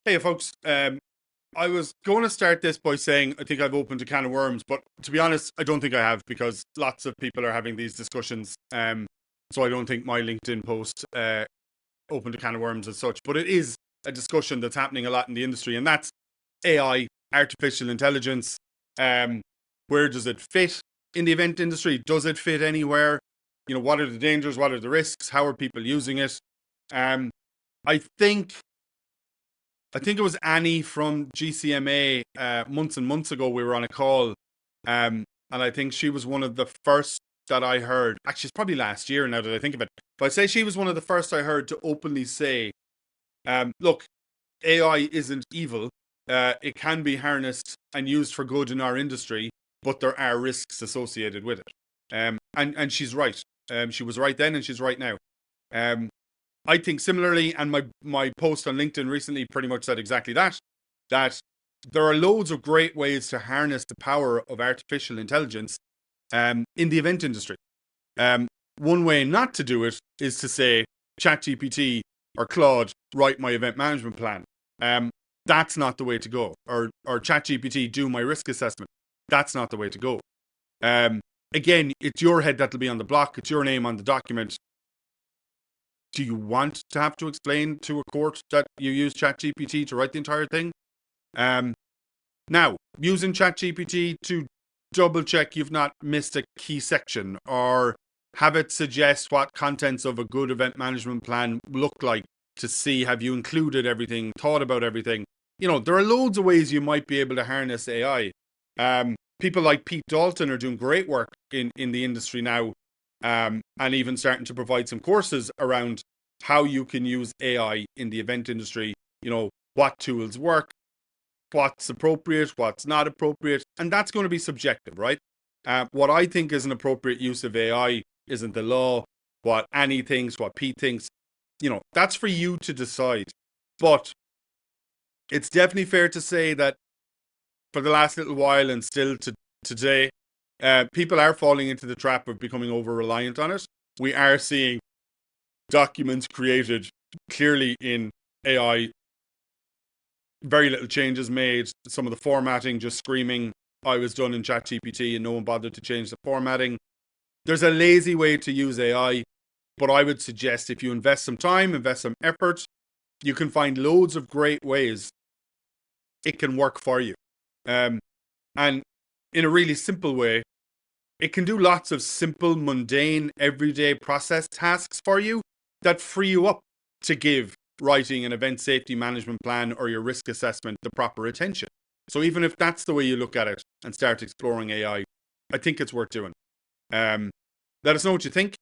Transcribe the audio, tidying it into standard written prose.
Hey, folks. I was going to start this by saying I think I've opened a can of worms, but to be honest, I don't think I have because lots of people are having these discussions. So I don't think my LinkedIn post opened a can of worms as such. But it is a discussion that's happening a lot in the industry, and that's AI, artificial intelligence. Um, where does it fit in the event industry? Does it fit anywhere? What are the dangers? What are the risks? How are people using it? Um, I think it was Annie from GCMA months and months ago. We were on a call, and I think she was one of the first that I heard. Actually, it's probably last year now that I think of it. But I'd say she was one of the first I heard to openly say, look, AI isn't evil. It can be harnessed and used for good in our industry, but there are risks associated with it. And she's right. She was right then and she's right now. Um, I think similarly, and my post on LinkedIn recently pretty much said exactly that, that there are loads of great ways to harness the power of artificial intelligence in the event industry. Um, One way not to do it is to say, ChatGPT or Claude, write my event management plan. That's not the way to go. Or ChatGPT, do my risk assessment. That's not the way to go. Again, it's your head that'll be on the block. It's your name on the document. Do you want to have to explain to a court that you use ChatGPT to write the entire thing? Now, using ChatGPT to double check you've not missed a key section or have it suggest what contents of a good event management plan look like to see have you included everything, thought about everything. There are loads of ways you might be able to harness AI. People like Pete Dalton are doing great work in the industry now, and even starting to provide some courses around how you can use AI in the event industry. What tools work, what's appropriate, what's not appropriate, and that's going to be subjective, right? What I think is an appropriate use of AI isn't the law. What Annie thinks, what Pete thinks, that's for you to decide. But it's definitely fair to say that for the last little while and still to today, people are falling into the trap of becoming over-reliant on it. We are seeing documents created clearly in AI, very little changes made, some of the formatting just screaming, I was done in ChatGPT and no one bothered to change the formatting. There's a lazy way to use AI, but I would suggest if you invest some time, invest some effort, you can find loads of great ways it can work for you. And in a really simple way, it can do lots of simple, mundane, everyday process tasks for you that free you up to give writing an event safety management plan or your risk assessment the proper attention. So even if that's the way you look at it and start exploring AI, I think it's worth doing. Let us know what you think.